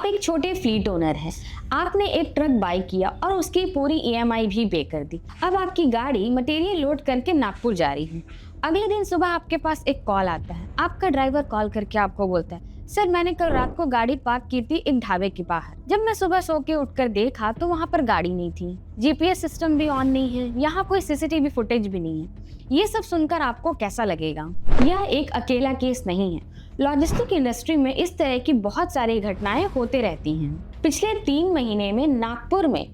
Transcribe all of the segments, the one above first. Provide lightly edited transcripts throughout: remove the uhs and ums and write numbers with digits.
एक छोटे fleet owner हैं। आपने एक ट्रक बाय किया और उसकी पूरी ईएमआई भी पे कर दी। अब आपकी गाड़ी मटेरियल लोड करके नागपुर जा रही है। अगले दिन सुबह आपके पास एक कॉल आता है। आपका ड्राइवर कॉल करके आपको बोलता है, सर मैंने कल रात को गाड़ी पार्क की थी एक ढाबे के बाहर। जब मैं सुबह सो के उठकर देखा तो वहाँ पर गाड़ी नहीं थी, जीपीएस सिस्टम भी ऑन नहीं है, यहाँ कोई सीसीटीवी फुटेज भी नहीं है। ये सब सुनकर आपको कैसा लगेगा? यह एक अकेला केस नहीं है। लॉजिस्टिक इंडस्ट्री में इस तरह की बहुत सारी घटनाएं होते रहती हैं। पिछले 3 महीने में नागपुर में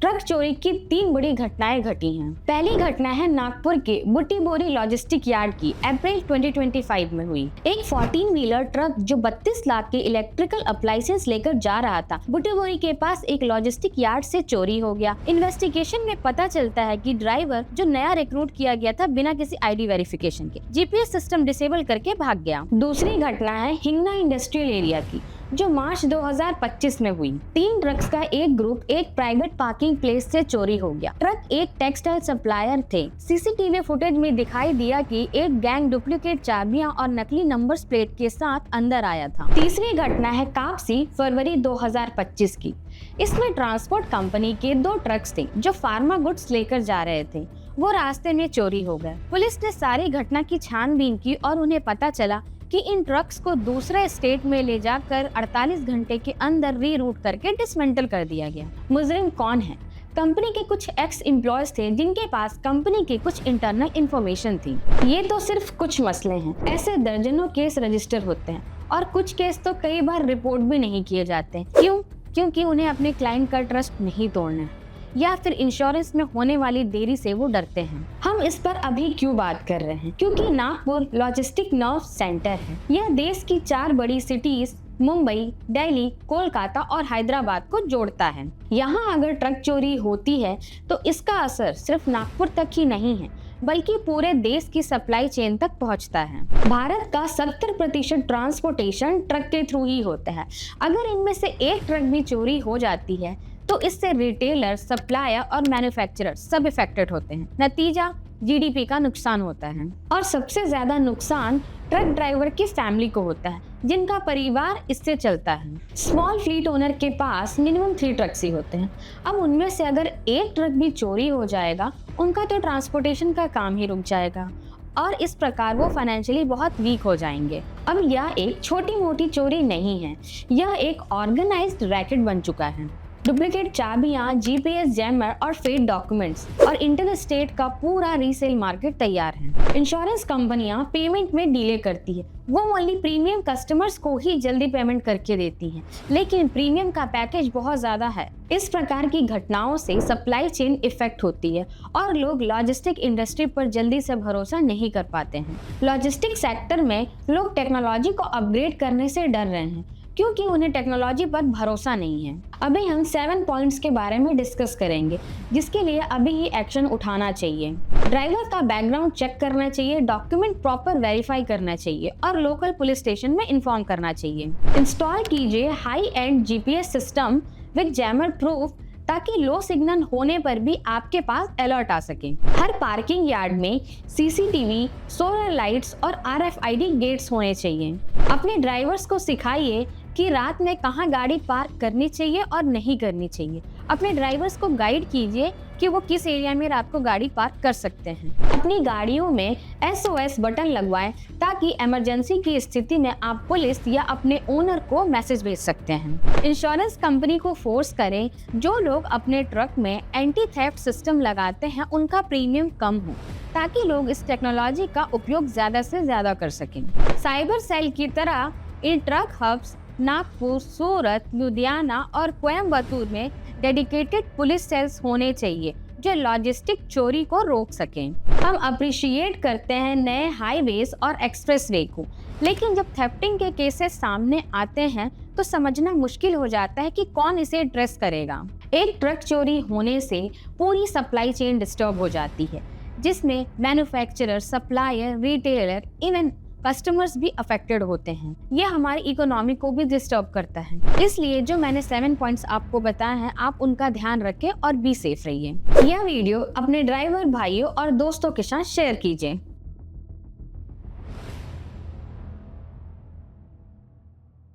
ट्रक चोरी की 3 बड़ी घटनाएं घटी हैं। पहली घटना है नागपुर के बुटीबोरी लॉजिस्टिक यार्ड की। अप्रैल 2025 में हुई। एक 14 व्हीलर ट्रक जो 32 लाख के इलेक्ट्रिकल अप्लायंसेस लेकर जा रहा था, बुटीबोरी के पास एक लॉजिस्टिक यार्ड से चोरी हो गया। इन्वेस्टिगेशन में पता चलता है कि ड्राइवर जो नया रिक्रूट किया गया था बिना किसी आईडी वेरिफिकेशन के, जीपीएस सिस्टम डिसेबल करके भाग गया। दूसरी घटना है हिंगना इंडस्ट्रियल एरिया की, जो मार्च 2025 में हुई। 3 ट्रक्स का एक ग्रुप एक प्राइवेट पार्किंग प्लेस से चोरी हो गया। ट्रक एक टेक्सटाइल सप्लायर थे। सीसीटीवी फुटेज में दिखाई दिया कि एक गैंग डुप्लीकेट चाबियां और नकली नंबर प्लेट के साथ अंदर आया था। तीसरी घटना है कापसी, फरवरी 2025 की। इसमें ट्रांसपोर्ट कंपनी के 2 ट्रक्स थे जो फार्मा गुड्स लेकर जा रहे थे। वो रास्ते में चोरी हो गए। पुलिस ने सारी घटना की छानबीन की और उन्हें पता चला कि इन ट्रक्स को दूसरे स्टेट में ले जाकर 48 घंटे के अंदर रीरूट करके डिसमेंटल कर दिया गया। मुजरिम कौन है? कंपनी के कुछ एक्स एम्प्लॉयज थे जिनके पास कंपनी की कुछ इंटरनल इंफॉर्मेशन थी। ये तो सिर्फ कुछ मसले हैं, ऐसे दर्जनों केस रजिस्टर होते हैं और कुछ केस तो कई बार रिपोर्ट भी नहीं किए जाते। क्यों? क्योंकि उन्हें अपने क्लाइंट का ट्रस्ट नहीं तोड़ना है या फिर इंश्योरेंस में होने वाली देरी से वो डरते हैं। हम इस पर अभी क्यों बात कर रहे हैं? क्योंकि नागपुर लॉजिस्टिक नर्व सेंटर है। यह देश की 4 बड़ी सिटीज मुंबई, दिल्ली, कोलकाता और हैदराबाद को जोड़ता है। यहाँ अगर ट्रक चोरी होती है तो इसका असर सिर्फ नागपुर तक ही नहीं है बल्कि पूरे देश की सप्लाई चेन तक पहुंचता है। भारत का 70% ट्रांसपोर्टेशन ट्रक के थ्रू ही होता है। अगर इनमें से एक ट्रक भी चोरी हो जाती है तो इससे रिटेलर, सप्लायर और मैन्युफैक्चरर सब इफेक्टेड होते हैं। नतीजा जीडीपी का नुकसान होता है और सबसे ज्यादा नुकसान ट्रक ड्राइवर की फैमिली को होता है जिनका परिवार इससे चलता है। स्मॉल फ्लीट ओनर के पास मिनिमम 3 ट्रक्स ही होते हैं। अब उनमें से अगर एक ट्रक भी चोरी हो जाएगा, उनका तो ट्रांसपोर्टेशन का काम ही रुक जाएगा और इस प्रकार वो फाइनेंशियली बहुत वीक हो जाएंगे। अब यह एक छोटी मोटी चोरी नहीं है, यह एक ऑर्गेनाइज्ड रैकेट बन चुका है। डुप्लीकेट चाबियां, जीपीएस जैमर और फेक डॉक्यूमेंट्स और इंटर स्टेट का पूरा रीसेल मार्केट तैयार है। इंश्योरेंस कंपनियां पेमेंट में डिले करती है। वो ओनली प्रीमियम कस्टमर्स को ही जल्दी पेमेंट करके देती हैं, लेकिन प्रीमियम का पैकेज बहुत ज्यादा है। इस प्रकार की घटनाओं से सप्लाई चेन इफेक्ट होती है और लोग लॉजिस्टिक इंडस्ट्री पर जल्दी से भरोसा नहीं कर पाते हैं। लॉजिस्टिक सेक्टर में लोग टेक्नोलॉजी को अपग्रेड करने से डर रहे हैं क्योंकि उन्हें टेक्नोलॉजी पर भरोसा नहीं है। अभी हम 7 पॉइंट्स के बारे में डिस्कस करेंगे जिसके लिए अभी ही एक्शन उठाना चाहिए। ड्राइवर का बैकग्राउंड चेक करना चाहिए, डॉक्यूमेंट प्रॉपर वेरीफाई करना चाहिए और लोकल पुलिस स्टेशन में इन्फॉर्म करना चाहिए। इंस्टॉल कीजिए high and GPS system with jammer proof ताकि लो सिग्नल होने पर भी आपके पास अलर्ट आ सके। हर पार्किंग यार्ड में सीसीटीवी, सोलर लाइट्स और आरएफआईडी गेट्स होने चाहिए। अपने ड्राइवर्स को सिखाइए कि रात में कहाँ गाड़ी पार्क करनी चाहिए और नहीं करनी चाहिए। अपने ड्राइवर्स को गाइड कीजिए कि वो किस एरिया में रात को गाड़ी पार्क कर सकते हैं। अपनी गाड़ियों में SOS बटन लगवाएं ताकि इमरजेंसी की स्थिति में आप पुलिस या अपने ओनर को मैसेज भेज सकते हैं। इंश्योरेंस कंपनी को फोर्स करें जो लोग अपने ट्रक में एंटी थेफ्ट सिस्टम लगाते हैं उनका प्रीमियम कम हो ताकि लोग इस टेक्नोलॉजी का उपयोग ज्यादा से ज्यादा कर सकें। साइबर सेल की तरह इन ट्रक हब्स नागपुर, सूरत, लुधियाना और कोयम्बतूर में डेडिकेटेड पुलिस सेल्स होने चाहिए जो लॉजिस्टिक चोरी को रोक सकें। हम अप्रिशिएट करते हैं नए हाईवेज और एक्सप्रेसवे को, लेकिन जब थेफ्टिंग के केसेस सामने आते हैं तो समझना मुश्किल हो जाता है कि कौन इसे एड्रेस करेगा। एक ट्रक चोरी होने से पूरी सप्लाई चेन डिस्टर्ब हो जाती है जिसमें manufacturer, supplier, retailer, even customers भी अफेक्टेड होते हैं। ये हमारी इकोनॉमी को भी डिस्टर्ब करता है। इसलिए जो मैंने 7 पॉइंट्स आपको बताए हैं आप उनका ध्यान रखें और बी सेफ रहिए। यह वीडियो अपने ड्राइवर भाइयों और दोस्तों के साथ शेयर कीजिए।